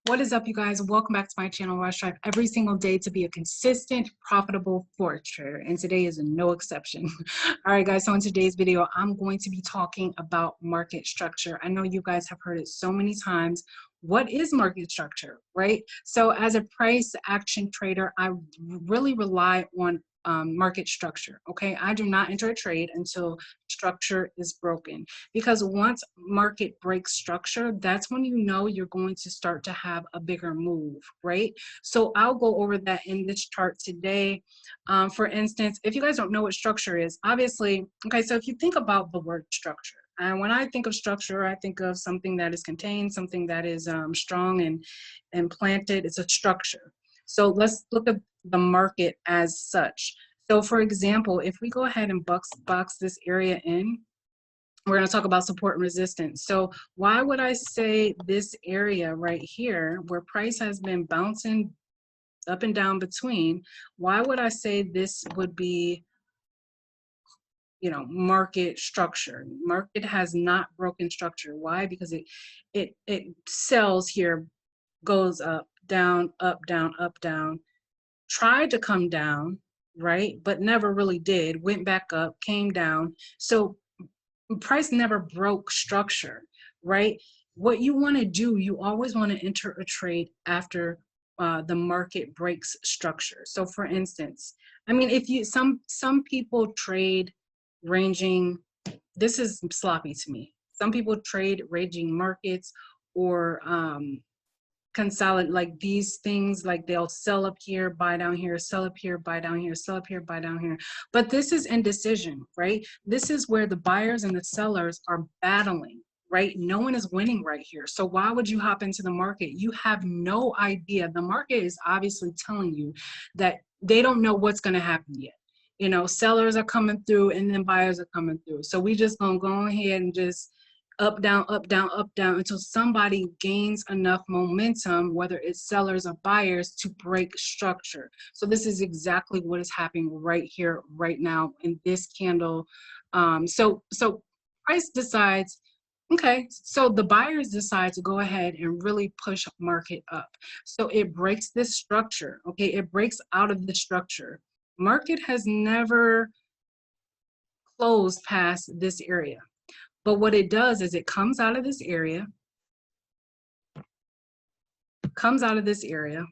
What is up, you guys? Welcome back to my channel where I strive every single day to be a consistent, profitable forex trader, and today is no exception. All right, guys, so in today's video, I'm going to be talking about market structure. I know you guys have heard it so many times. What is market structure, right? So as a price action trader, I really rely on market structure, okay? I do not enter a trade until structure is broken, because once market breaks structure, that's when you know you're going to start to have a bigger move, right? So I'll go over that in this chart today. For instance, if you guys don't know what structure is, obviously, okay, so if you think about the word structure, and when I think of structure, I think of something that is contained, something that is strong and planted. It's a structure. So let's look at the market as such. So for example, if we go ahead and box this area in, we're going to talk about support and resistance. So why would I say this area right here where price has been bouncing up and down between, why would I say this would be, market structure? Market has not broken structure. Why? Because it sells here, goes up, down, up, down, up, down, tried to come down, right? But never really did, went back up, came down. So price never broke structure, right? What you want to do, you always want to enter a trade after the market breaks structure. So for instance, I mean, if you some people trade ranging, this is sloppy to me. Some people trade ranging markets or consolidate, like these things, like they'll sell up here, buy down here, sell up here, buy down here, sell up here, buy down here. But this is indecision, right? This is where the buyers and the sellers are battling, right? No one is winning right here. So why would you hop into the market? You have no idea. The market is obviously telling you that they don't know what's going to happen yet. Sellers are coming through and then buyers are coming through. So we just gonna go ahead and just up, down, up, down, up, down, until somebody gains enough momentum, whether it's sellers or buyers, to break structure. So this is exactly what is happening right here, right now in this candle. So price decides, okay, so the buyers decide to go ahead and really push market up. So it breaks this structure, okay? It breaks out of the structure. Market has never closed past this area. But what it does is it comes out of this area,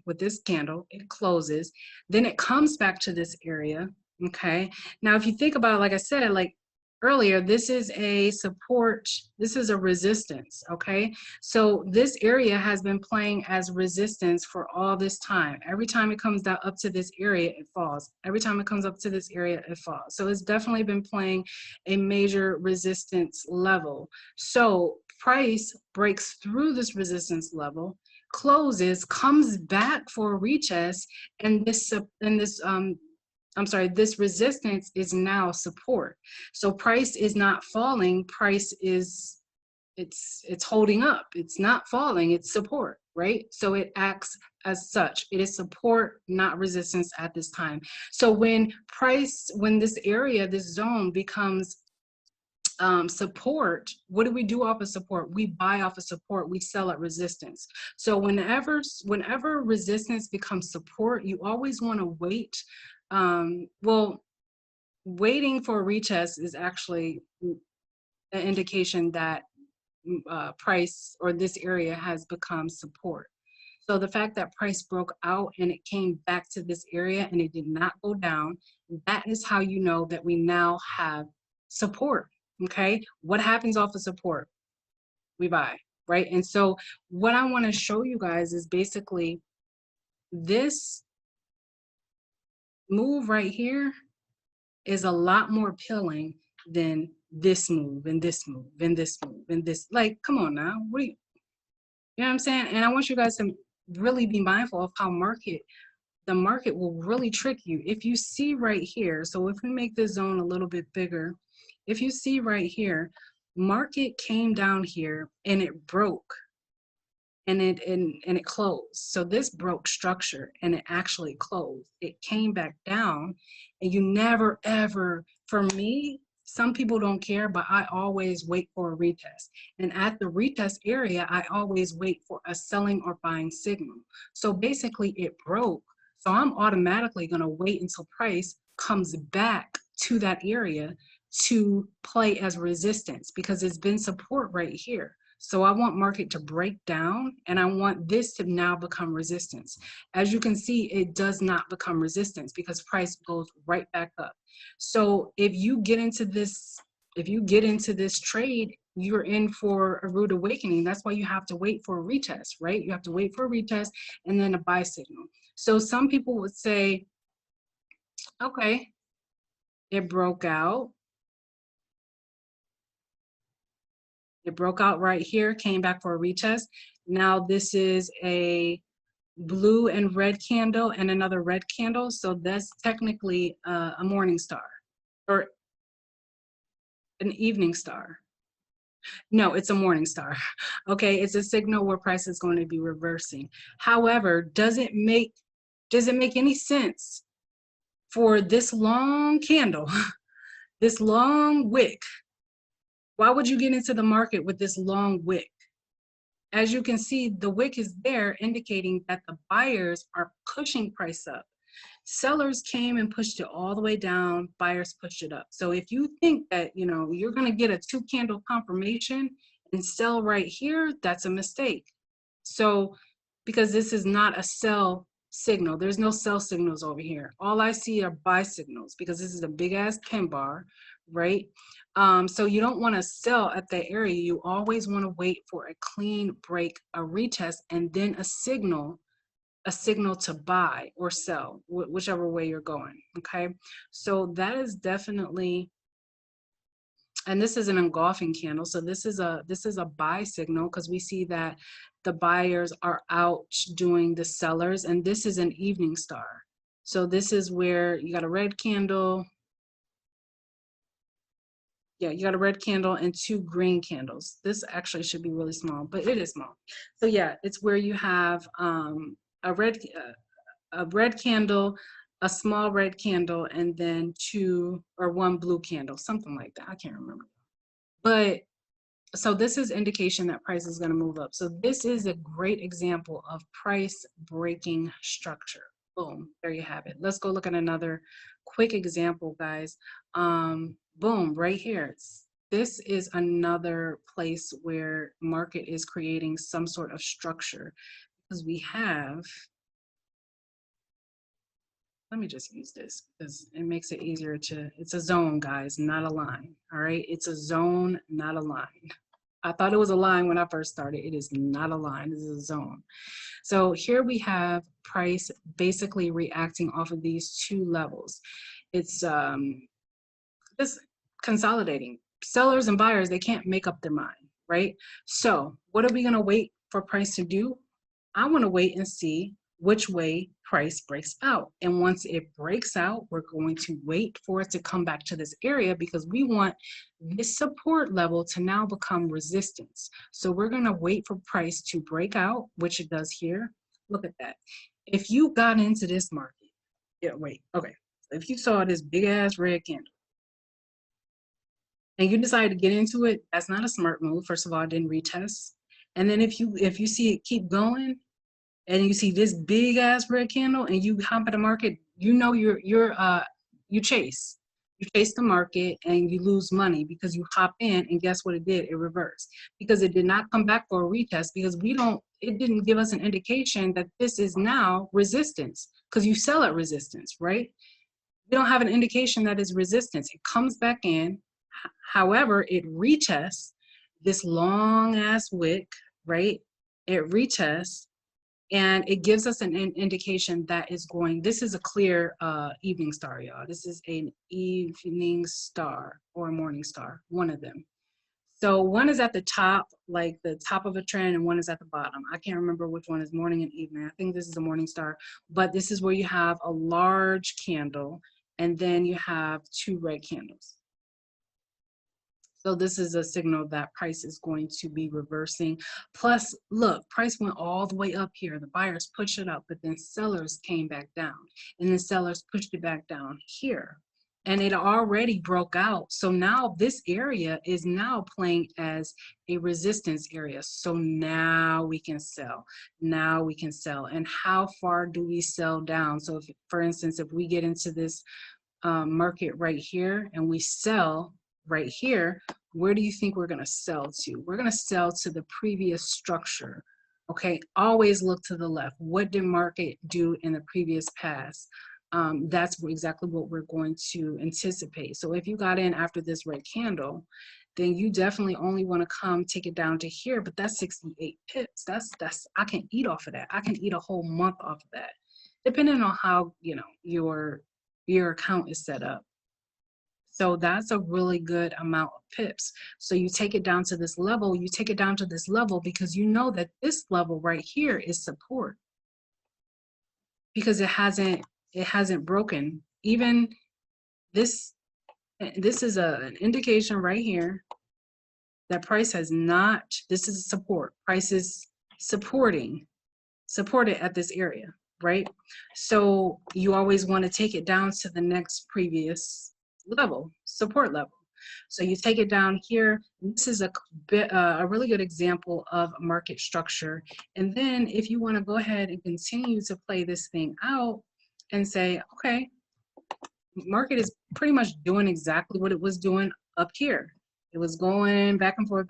with this candle, it closes, then it comes back to this area, okay? Now, if you think about it, like I said, like earlier, this is a support, this is a resistance, okay? So this area has been playing as resistance for all this time. Every time it comes down up to this area, it falls. Every time it comes up to this area, it falls. So it's definitely been playing a major resistance level. So price breaks through this resistance level, closes, comes back for a retest, and this resistance is now support. So price is not falling, price is, it's holding up. It's not falling, it's support, right? So it acts as such. It is support, not resistance at this time. So when this area, this zone becomes support, what do we do off of support? We buy off of support, we sell at resistance. So whenever resistance becomes support, you always want to wait. Well, waiting for a retest is actually an indication that price or this area has become support. So the fact that price broke out and it came back to this area and it did not go down, that is how you know that we now have support. Okay, what happens off of support? We buy, right? And so what I want to show you guys is basically this move right here is a lot more appealing than this move and this move and this move and this. Like, come on now, you know what I'm saying? And I want you guys to really be mindful of how the market will really trick you. If you see right here, so if we make this zone a little bit bigger, if you see right here, market came down here and it broke and it closed. So this broke structure and it actually closed. It came back down, and you never ever, for me, Some people don't care, but I always wait for a retest. And at the retest area, I always wait for a selling or buying signal. So basically it broke. So I'm automatically going to wait until price comes back to that area to play as resistance because it's been support right here. So I want market to break down and I want this to now become resistance. As you can see, it does not become resistance because price goes right back up. So if you get into this, trade, you're in for a rude awakening. That's why you have to wait for a retest, right? You have to wait for a retest and then a buy signal. So some people would say, okay, it broke out. It broke out right here, came back for a retest. Now this is a blue and red candle and another red candle. So that's technically a morning star or an evening star. No, it's a morning star. Okay, it's a signal where price is going to be reversing. However, does it make any sense for this long candle, this long wick? Why would you get into the market with this long wick? As you can see, the wick is there indicating that the buyers are pushing price up. Sellers came and pushed it all the way down, buyers pushed it up. So if you think that, you know, you're going to get a 2 candle confirmation and sell right here, that's a mistake. So because this is not a sell signal, there's no sell signals over here. All I see are buy signals because this is a big ass pin bar, right? So you don't want to sell at that area. You always want to wait for a clean break, a retest, and then a signal to buy or sell, whichever way you're going. Okay, so that is definitely, and this is an engulfing candle, so this is a buy signal because we see that the buyers are out doing the sellers, and this is an evening star. So this is where you got a red candle. Yeah, you got a red candle and 2 green candles. This actually should be really small, but it is small. So yeah, it's where you have a red candle, a small red candle, and then 2 or 1 blue candle, something like that. I can't remember. But so this is indication that price is going to move up. So this is a great example of price breaking structure. Boom, there you have it. Let's go look at another quick example, guys. Boom, right here. This is another place where market is creating some sort of structure because we have, let me just use this because it makes it easier to, it's a zone, guys, not a line. All right, it's a zone, not a line. I thought it was a line when I first started. It is not a line, this is a zone. So here we have price basically reacting off of these 2 levels. It's just consolidating. Sellers and buyers, they can't make up their mind, right? So what are we gonna wait for price to do? I wanna wait and see which way price breaks out. And once it breaks out, we're going to wait for it to come back to this area because we want this support level to now become resistance. So we're gonna wait for price to break out, which it does here. Look at that. If you got into this market, yeah, wait, okay. If you saw this big ass red candle and you decided to get into it, that's not a smart move. First of all, I didn't retest. And then if you see it keep going, and you see this big ass red candle and you hop at the market, you know you chase the market and you lose money because you hop in and guess what it did? It reversed because it did not come back for a retest because it didn't give us an indication that this is now resistance because you sell at resistance, right? We don't have an indication that is resistance. It comes back in. However, it retests this long ass wick, right? It retests and it gives us an indication that is going, this is a clear evening star, y'all. This is an evening star or a morning star, one of them. So one is at the top, like the top of a trend, and one is at the bottom. I can't remember which one is morning and evening. I think this is a morning star, but this is where you have a large candle and then you have 2 red candles. So this is a signal that price is going to be reversing. Plus, look, price went all the way up here. The buyers pushed it up, but then sellers came back down. And then sellers pushed it back down here. and it already broke out. So now this area is now playing as a resistance area. So now we can sell. Now we can sell. And how far do we sell down? So if, for instance, if we get into this market right here and we sell right here, where do you think we're going to sell to? We're going to sell to the previous structure. Okay, always look to the left. What did market do in the previous past? That's exactly what we're going to anticipate. So if you got in after this red candle, then you definitely only want to come take it down to here, but that's 68 pips. That's I can eat off of that. I can eat a whole month off of that, depending on how, you know, your account is set up. So that's a really good amount of pips. So you take it down to this level, you take it down to this level because you know that this level right here is support, because it hasn't broken. Even this is an indication right here that price has not, this is support. Price is supported at this area, right? So you always want to take it down to the next previous level, support level. So you take it down here. This is a really good example of market structure. And then if you want to go ahead and continue to play this thing out and say, okay, market is pretty much doing exactly what it was doing up here. It was going back and forth,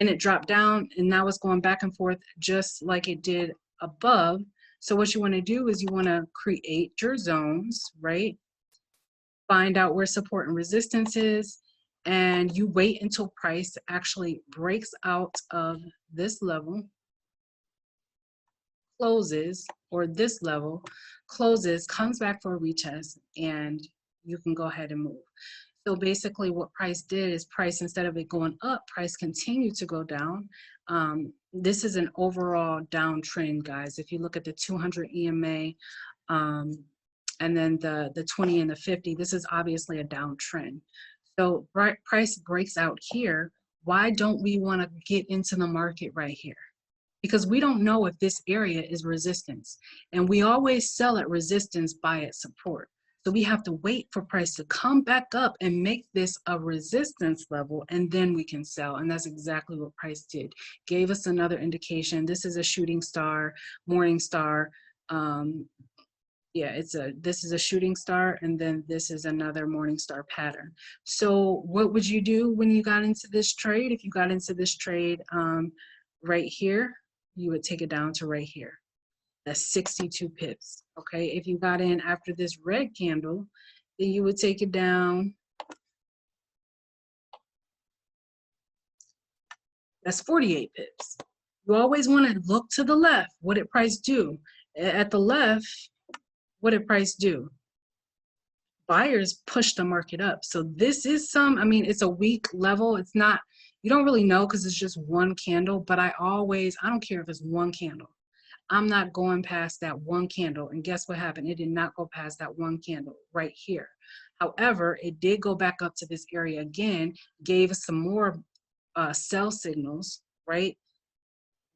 and it dropped down, and now it's going back and forth just like it did above. So what you want to do is you want to create your zones, right? Find out where support and resistance is, and you wait until price actually breaks out of this level, closes, or this level, closes, comes back for a retest, and you can go ahead and move. So basically what price did is price, instead of it going up, price continued to go down. This is an overall downtrend, guys. If you look at the 200 EMA, and then the 20 and the 50, this is obviously a downtrend. So price breaks out here. Why don't we want to get into the market right here? Because we don't know if this area is resistance, and we always sell at resistance, buy at support. So we have to wait for price to come back up and make this a resistance level, and then we can sell. And that's exactly what price did. Gave us another indication. This is a shooting star, morning star. Yeah, this is a shooting star, and then this is another morning star pattern. So what would you do when you got into this trade? If you got into this trade right here, you would take it down to right here. That's 62 pips. Okay, if you got in after this red candle, then you would take it down. That's 48 pips. You always want to look to the left. What did price do? At the left, what did price do? Buyers pushed the market up. So this is I mean, it's a weak level. It's not, you don't really know because it's just one candle, but I don't care if it's one candle. I'm not going past that one candle. And guess what happened? It did not go past that one candle right here. However, it did go back up to this area again, gave us some more sell signals, right?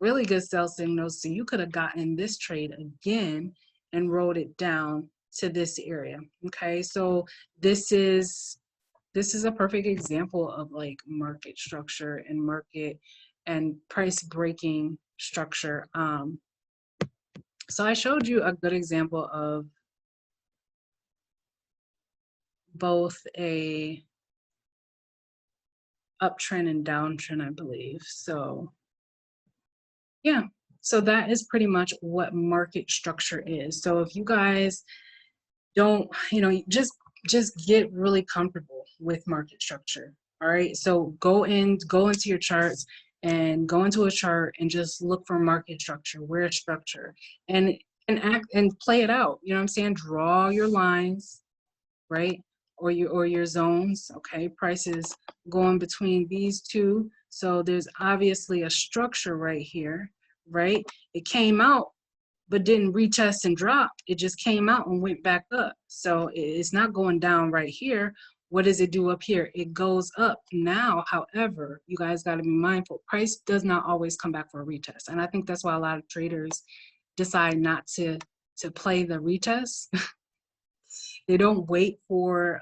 Really good sell signals. So you could have gotten this trade again and rode it down to this area. Okay, so this is a perfect example of like market structure and market and price breaking structure. So I showed you a good example of both a uptrend and downtrend, I believe. So yeah, so that is pretty much what market structure is. So if you guys don't, you know, just get really comfortable with market structure. All right, so go into your charts and go into a chart and just look for market structure, where structure, and act and play it out. You know what I'm saying? Draw your lines, right? Or your zones. Okay, prices going between these two. So there's obviously a structure right here, right? It came out but didn't retest and drop. It just came out and went back up. So it's not going down right here. What does it do up here? It goes up. Now, however, you guys got to be mindful. Price does not always come back for a retest. And I think that's why a lot of traders decide not to play the retest. They don't wait for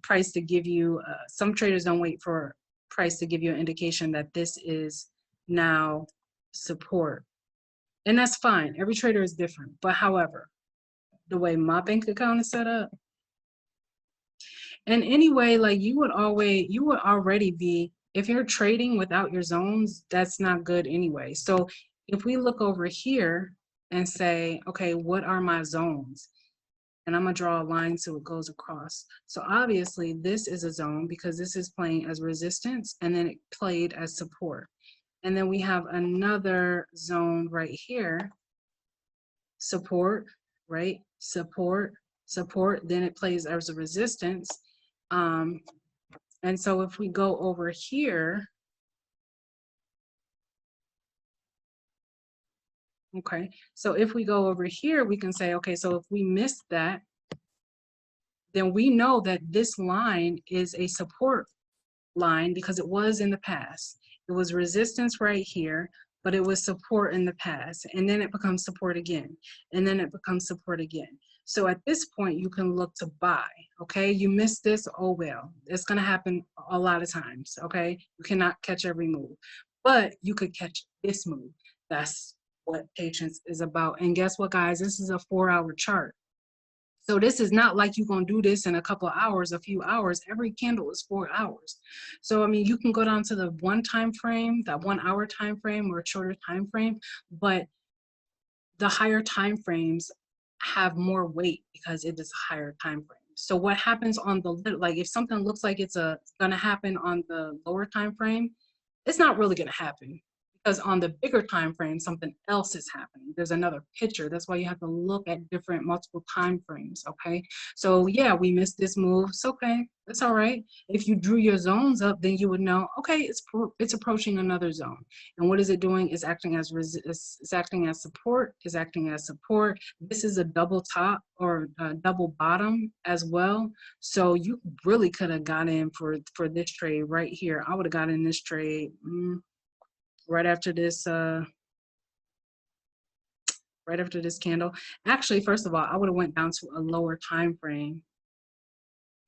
price to give you, some traders don't wait for price to give you an indication that this is now support. And that's fine. Every trader is different. But however, the way my bank account is set up, and anyway, like you would already be, if you're trading without your zones, that's not good anyway. So if we look over here and say, okay, what are my zones? And I'm gonna draw a line so it goes across. So obviously this is a zone because this is playing as resistance and then it played as support. And then we have another zone right here, support, right? Support, support, then it plays as a resistance. And so if we go over here, okay, so if we go over here, we can say, okay, so if we missed that, then we know that this line is a support line because it was in the past. It was resistance right here, but it was support in the past. And then it becomes support again. And then it becomes support again. So at this point, you can look to buy, okay? You missed this, oh well. It's gonna happen a lot of times, okay? You cannot catch every move, but you could catch this move. That's what patience is about. And guess what, guys? This is a 4-hour chart. So this is not like you're going to do this in a couple of hours, a few hours. Every candle is 4 hours. So, I mean, you can go down to the one time frame, that 1 hour time frame or a shorter time frame, but the higher time frames have more weight because it is a higher time frame. So what happens on the, like if something looks like it's going to happen on the lower time frame, it's not really going to happen. Because on the bigger time frame, something else is happening. There's another picture. That's why you have to look at different multiple time frames, okay? So yeah, we missed this move. It's okay. It's all right. If you drew your zones up, then you would know, okay, it's approaching another zone. And what is it doing? It's acting as it's acting as support. It's acting as support. This is a double top or a double bottom as well. So you really could have got in for this trade right here. I would have got in this trade. Right after this candle. Actually, first of all, I would have went down to a lower time frame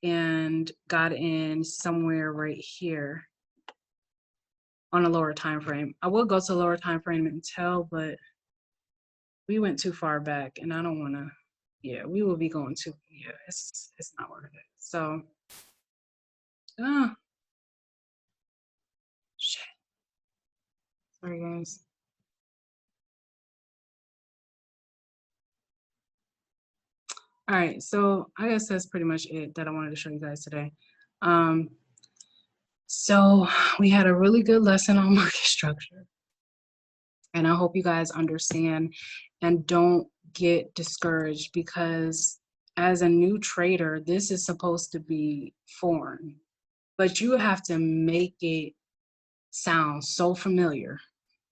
and got in somewhere right here on a lower time frame. I will go to a lower time frame and tell, but we went too far back and I don't want to, yeah, we will be going too, yeah, it's not worth it. So shit. Sorry guys. All right, so I guess that's pretty much it that I wanted to show you guys today. So we had a really good lesson on market structure. And I hope you guys understand and don't get discouraged because as a new trader, this is supposed to be foreign, but you have to make it sound so familiar,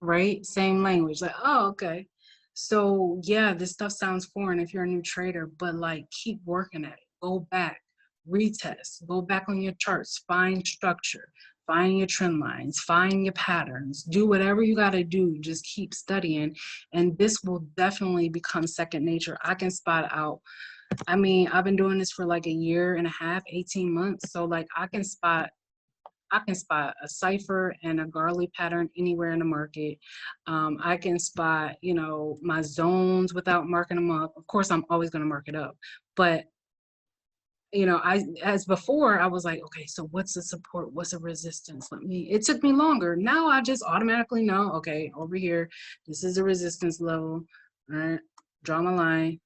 right? Same language, like, oh, okay. So yeah, this stuff sounds foreign if you're a new trader, but like keep working at it. Go back, retest, go back on your charts, find structure, find your trend lines, find your patterns, do whatever you got to do. Just keep studying. And this will definitely become second nature. I can spot out. I mean, I've been doing this for like a year and a half, 18 months. So like I can spot a cipher and a Garley pattern anywhere in the market. I can spot, you know, my zones without marking them up. Of course, I'm always going to mark it up, but you know, as before, I was like, okay, so what's the support? What's the resistance? It took me longer. Now I just automatically know, okay, over here, this is the resistance level. All right, draw my line,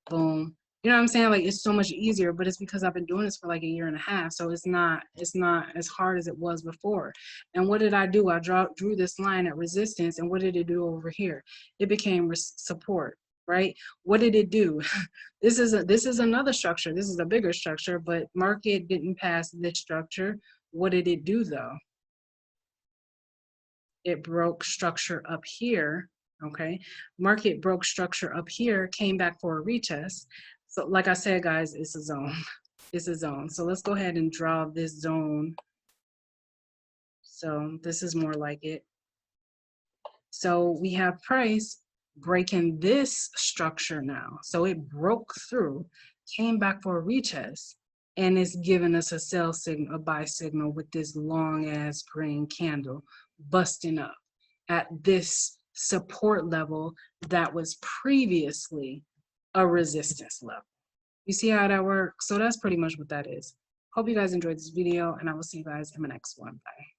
boom. You know what I'm saying? Like it's so much easier, but it's because I've been doing this for like a year and a half. So it's not as hard as it was before. And what did I do? I drew this line at resistance, and what did it do over here? It became support, right? What did it do? This is another structure. This is a bigger structure, but market didn't pass this structure. What did it do though? It broke structure up here. Okay, market broke structure up here, came back for a retest. So like I said, guys, it's a zone. It's a zone. So let's go ahead and draw this zone. So this is more like it. So we have price breaking this structure now. So it broke through. came back for a retest, and it's giving us a sell signal, a buy signal with this long ass green candle busting up at this support level that was previously a resistance level. You see how that works? So that's pretty much what that is. Hope you guys enjoyed this video, and I will see you guys in the next one. Bye.